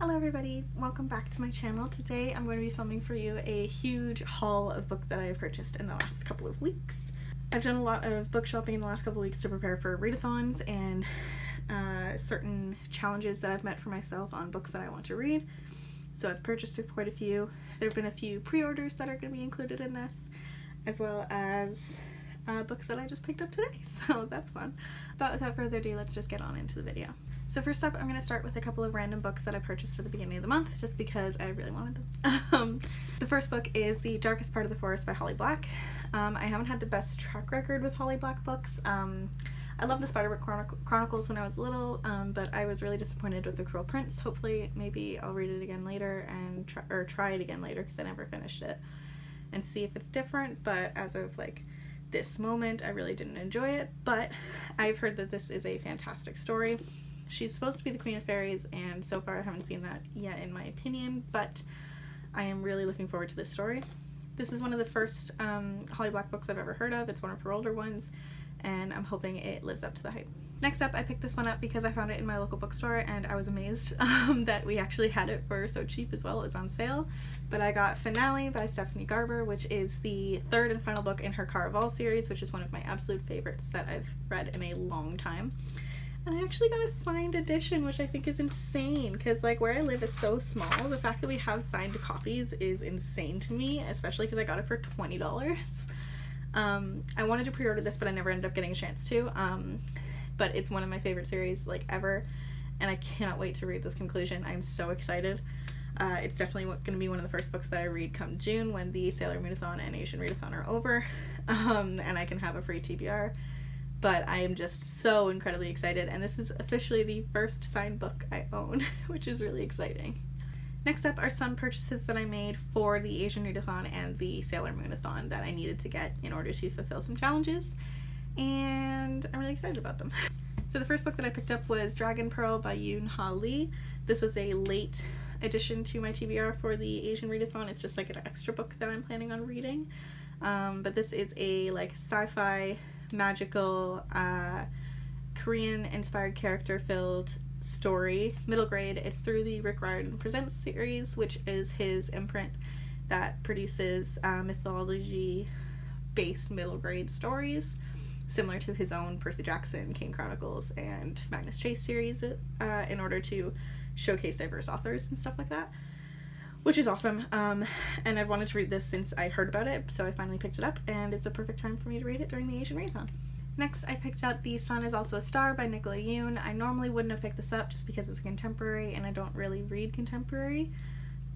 Hello everybody, welcome back to my channel. Today I'm going to be filming for you a huge haul of books that I have purchased in the last couple of weeks. I've done a lot of book shopping in the last couple of weeks to prepare for readathons and certain challenges that I've met for myself on books that I want to read. So I've purchased quite a few. There have been a few pre-orders that are going to be included in this, as well as books that I just picked up today, so that's fun. But without further ado, let's just get on into the video. So first up, I'm going to start with a couple of random books that I purchased at the beginning of the month, just because I really wanted them. The first book is The Darkest Part of the Forest by Holly Black. I haven't had the best track record with Holly Black books. I loved the Spiderwick Chronicles when I was little, but I was really disappointed with The Cruel Prince. Hopefully, maybe I'll read it again later and try it again later, because I never finished it, and see if it's different. But as of this moment, I really didn't enjoy it, but I've heard that this is a fantastic story. She's supposed to be the Queen of Fairies, and so far I haven't seen that yet in my opinion, but I am really looking forward to this story. This is one of the first Holly Black books I've ever heard of. It's one of her older ones, and I'm hoping it lives up to the hype. Next up, I picked this one up because I found it in my local bookstore, and I was amazed that we actually had it for so cheap as well. It was on sale. But I got Finale by Stephanie Garber, which is the third and final book in her Caraval series, which is one of my absolute favorites that I've read in a long time. And I actually got a signed edition, which I think is insane, because where I live is so small. The fact that we have signed copies is insane to me, especially because I got it for $20. I wanted to pre-order this, but I never ended up getting a chance to. But it's one of my favorite series ever, and I cannot wait to read this conclusion. I'm so excited. It's definitely going to be one of the first books that I read come June, when the Sailor Moon-a-thon and Asian Readathon are over, and I can have a free TBR. But I am just so incredibly excited, and this is officially the first signed book I own, which is really exciting. Next up are some purchases that I made for the Asian Readathon and the Sailor Moon-a-thon that I needed to get in order to fulfill some challenges, and I'm really excited about them. So the first book that I picked up was Dragon Pearl by Yoon Ha Lee. This is a late addition to my TBR for the Asian Readathon. It's just an extra book that I'm planning on reading. But this is a sci-fi, magical, Korean-inspired character-filled story, middle grade. It's through the Rick Riordan Presents series, which is his imprint that produces mythology-based middle grade stories, similar to his own Percy Jackson, King Chronicles, and Magnus Chase series, in order to showcase diverse authors and stuff like that, which is awesome. And I've wanted to read this since I heard about it, so I finally picked it up, and it's a perfect time for me to read it during the Asian Readathon. Next, I picked out The Sun Is Also a Star by Nicola Yoon. I normally wouldn't have picked this up just because it's contemporary, and I don't really read contemporary,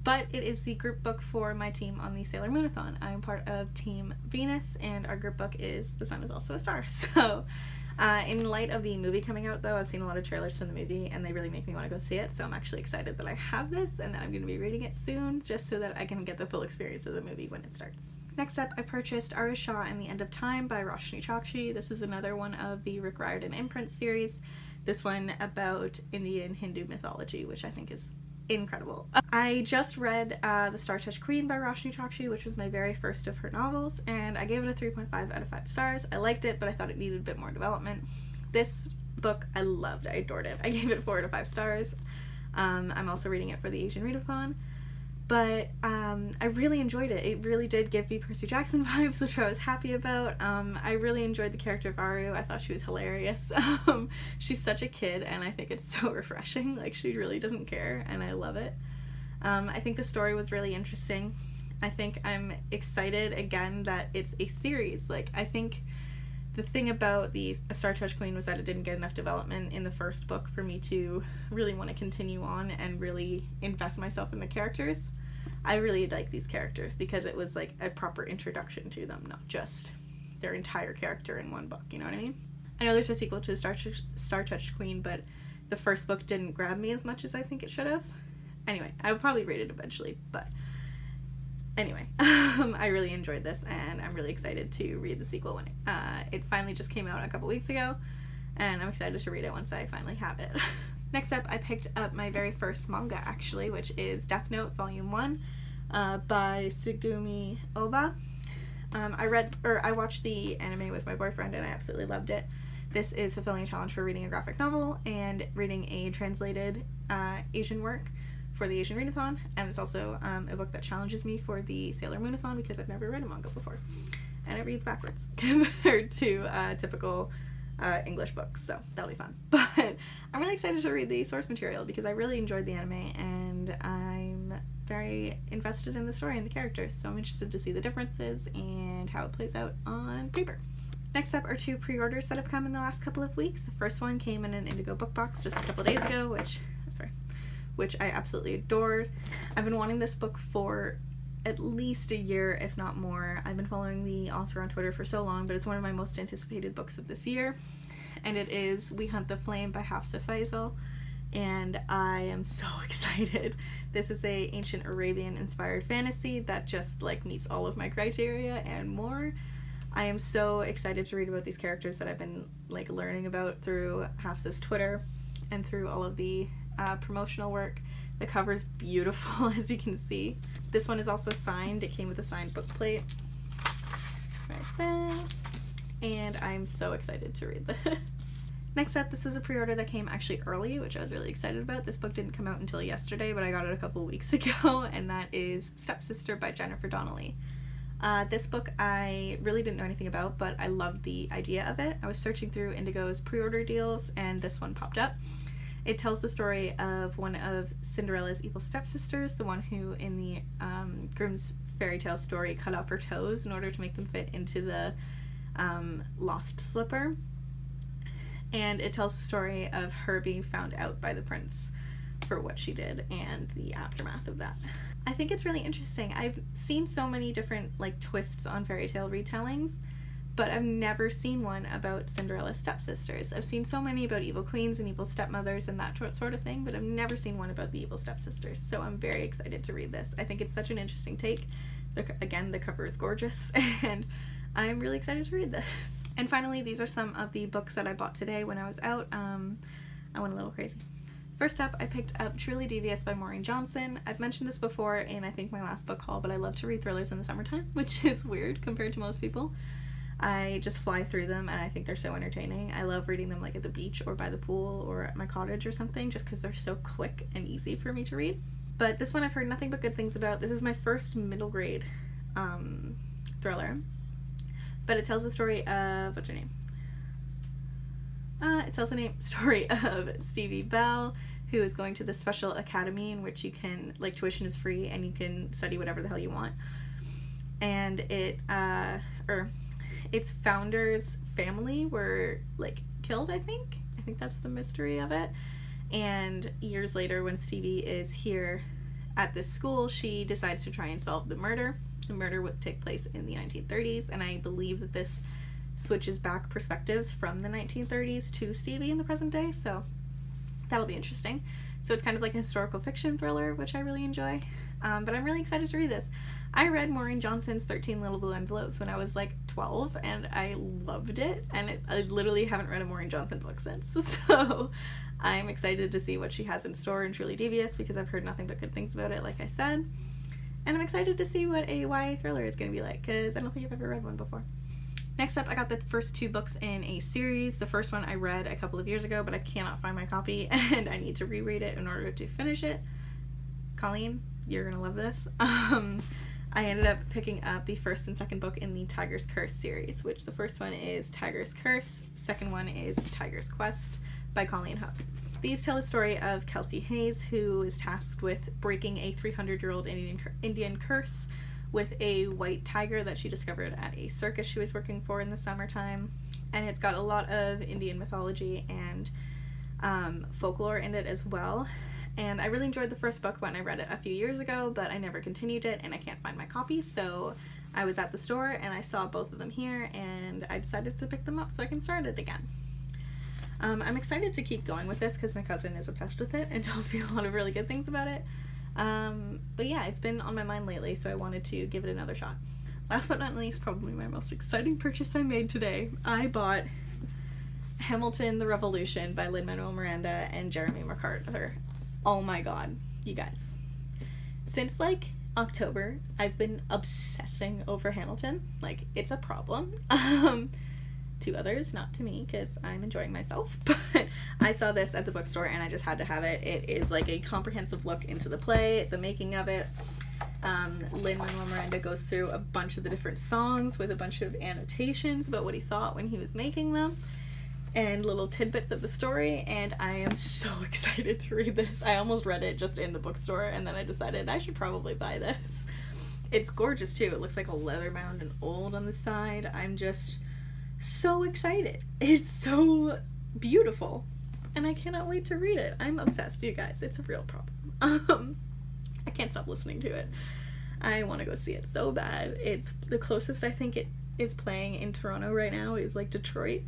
but it is the group book for my team on the Sailor Moon-a-thon. I'm part of Team Venus, and our group book is The Sun Is Also a Star. So, in light of the movie coming out, though, I've seen a lot of trailers for the movie, and they really make me want to go see it, so I'm actually excited that I have this, and that I'm going to be reading it soon, just so that I can get the full experience of the movie when it starts. Next up, I purchased Aru Shah and the End of Time by Roshni Chokshi. This is another one of the Rick Riordan imprint series, this one about Indian Hindu mythology, which I think is incredible. I just read The Star-Touched Queen by Roshni Chokshi, which was my very first of her novels, and I gave it a 3.5 out of 5 stars. I liked it, but I thought it needed a bit more development. This book I loved. I adored it. I gave it 4 out of 5 stars. I'm also reading it for the Asian Readathon, but I really enjoyed it. It really did give me Percy Jackson vibes, which I was happy about. I really enjoyed the character of Aru. I thought she was hilarious. She's such a kid, and I think it's so refreshing. She really doesn't care, and I love it. I think the story was really interesting. I think I'm excited again that it's a series. I think the thing about the Star-Touched Queen was that it didn't get enough development in the first book for me to really want to continue on and really invest myself in the characters. I really like these characters because it was a proper introduction to them, not just their entire character in one book, you know what I mean? I know there's a sequel to Star-Touched Queen, but the first book didn't grab me as much as I think it should have. Anyway, I would probably read it eventually, but anyway, I really enjoyed this, and I'm really excited to read the sequel when it finally just came out a couple weeks ago, and I'm excited to read it once I finally have it. Next up, I picked up my very first manga, actually, which is Death Note Volume 1 by Tsugumi Oba. I watched the anime with my boyfriend, and I absolutely loved it. This is fulfilling a challenge for reading a graphic novel and reading a translated Asian work for the Asian Readathon, and it's also a book that challenges me for the Sailor Moonathon because I've never read a manga before, and it reads backwards compared to typical English books, so that'll be fun. But I'm really excited to read the source material because I really enjoyed the anime and I'm very invested in the story and the characters, so I'm interested to see the differences and how it plays out on paper. Next up are 2 pre-orders that have come in the last couple of weeks. The first one came in an Indigo book box just a couple days ago, which I absolutely adored. I've been wanting this book for at least a year, if not more. I've been following the author on Twitter for so long, but it's one of my most anticipated books of this year, and it is We Hunt the Flame by Hafsa Faisal, and I am so excited. This is a ancient Arabian inspired fantasy that just like meets all of my criteria and more. I am so excited to read about these characters that I've been like learning about through Hafsa's Twitter and through all of the promotional work. The cover's beautiful, as you can see. This one is also signed. It came with a signed book plate right there, and I'm so excited to read this. Next up, this was a pre-order that came actually early, which I was really excited about. This book didn't come out until yesterday, but I got it a couple weeks ago, and that is Stepsister by Jennifer Donnelly. This book I really didn't know anything about, but I loved the idea of it. I was searching through Indigo's pre-order deals, and this one popped up. It tells the story of one of Cinderella's evil stepsisters, the one who in the Grimm's fairy tale story cut off her toes in order to make them fit into the lost slipper. And it tells the story of her being found out by the prince for what she did and the aftermath of that. I think it's really interesting. I've seen so many different like twists on fairy tale retellings, but I've never seen one about Cinderella's stepsisters. I've seen so many about evil queens and evil stepmothers and that sort of thing, but I've never seen one about the evil stepsisters, so I'm very excited to read this. I think it's such an interesting take. Again, the cover is gorgeous, and I'm really excited to read this. And finally, these are some of the books that I bought today when I was out. I went a little crazy. First up, I picked up Truly Devious by Maureen Johnson. I've mentioned this before in I think my last book haul, but I love to read thrillers in the summertime, which is weird compared to most people. I just fly through them and I think they're so entertaining. I love reading them like at the beach or by the pool or at my cottage or something, just because they're so quick and easy for me to read. But this one I've heard nothing but good things about. This is my first middle grade thriller, but it tells the story of, what's her name? It tells the story of Stevie Bell, who is going to the special academy in which you can, like, tuition is free and you can study whatever the hell you want. And its founder's family were, like, killed, I think. I think that's the mystery of it. And years later, when Stevie is here at this school, she decides to try and solve the murder. The murder would take place in the 1930s, and I believe that this switches back perspectives from the 1930s to Stevie in the present day, so that'll be interesting. So it's kind of like a historical fiction thriller, which I really enjoy, but I'm really excited to read this. I read Maureen Johnson's 13 Little Blue Envelopes when I was like 12, and I loved it, and I literally haven't read a Maureen Johnson book since, so I'm excited to see what she has in store in Truly Devious, because I've heard nothing but good things about it, like I said, and I'm excited to see what a YA thriller is going to be like, because I don't think I've ever read one before. Next up, I got the first 2 books in a series. The first one I read a couple of years ago, but I cannot find my copy, and I need to reread it in order to finish it. Colleen, you're gonna love this. I ended up picking up the first and second book in the Tiger's Curse series, which the first one is Tiger's Curse, second one is Tiger's Quest by Colleen Hook. These tell the story of Kelsey Hayes, who is tasked with breaking a 300-year-old Indian curse with a white tiger that she discovered at a circus she was working for in the summertime. And it's got a lot of Indian mythology and folklore in it as well. And I really enjoyed the first book when I read it a few years ago, but I never continued it and I can't find my copy, so I was at the store and I saw both of them here and I decided to pick them up so I can start it again. I'm excited to keep going with this because my cousin is obsessed with it and tells me a lot of really good things about it. But yeah, it's been on my mind lately, so I wanted to give it another shot. Last but not least, probably my most exciting purchase I made today. I bought Hamilton the Revolution by Lin-Manuel Miranda and Jeremy McCarthy. Oh my god, you guys. Since like October, I've been obsessing over Hamilton. Like, it's a problem. to others, not to me, because I'm enjoying myself, but I saw this at the bookstore and I just had to have it. It is like a comprehensive look into the play, the making of it. Lin-Manuel Miranda goes through a bunch of the different songs with a bunch of annotations about what he thought when he was making them, and little tidbits of the story, and I am so excited to read this. I almost read it just in the bookstore, and then I decided I should probably buy this. It's gorgeous too. It looks like a leather bound and old on the side. I'm just so excited. It's so beautiful, and I cannot wait to read it. I'm obsessed, you guys. It's a real problem. I can't stop listening to it. I want to go see it so bad. It's the closest I think it is playing in Toronto right now is like Detroit.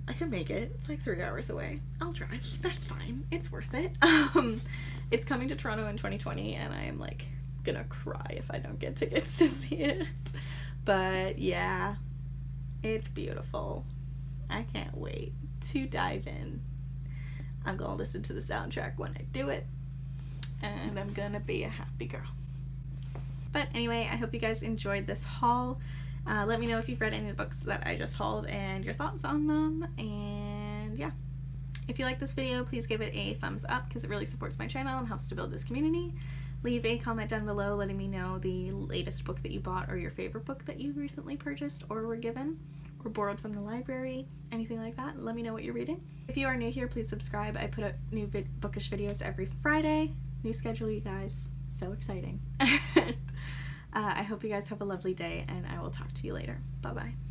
I can make it. It's like 3 hours away. I'll drive. That's fine. It's worth it. It's coming to Toronto in 2020, and I am like gonna cry if I don't get tickets to see it. But yeah, it's beautiful. I can't wait to dive in. I'm gonna listen to the soundtrack when I do it, and I'm gonna be a happy girl. But anyway, I hope you guys enjoyed this haul. Let me know if you've read any of the books that I just hauled and your thoughts on them, and yeah. If you like this video, please give it a thumbs up because it really supports my channel and helps to build this community. Leave a comment down below letting me know the latest book that you bought or your favorite book that you recently purchased or were given or borrowed from the library, anything like that. Let me know what you're reading. If you are new here, please subscribe. I put up new bookish videos every Friday. New schedule, you guys. So exciting. I hope you guys have a lovely day, and I will talk to you later. Bye-bye.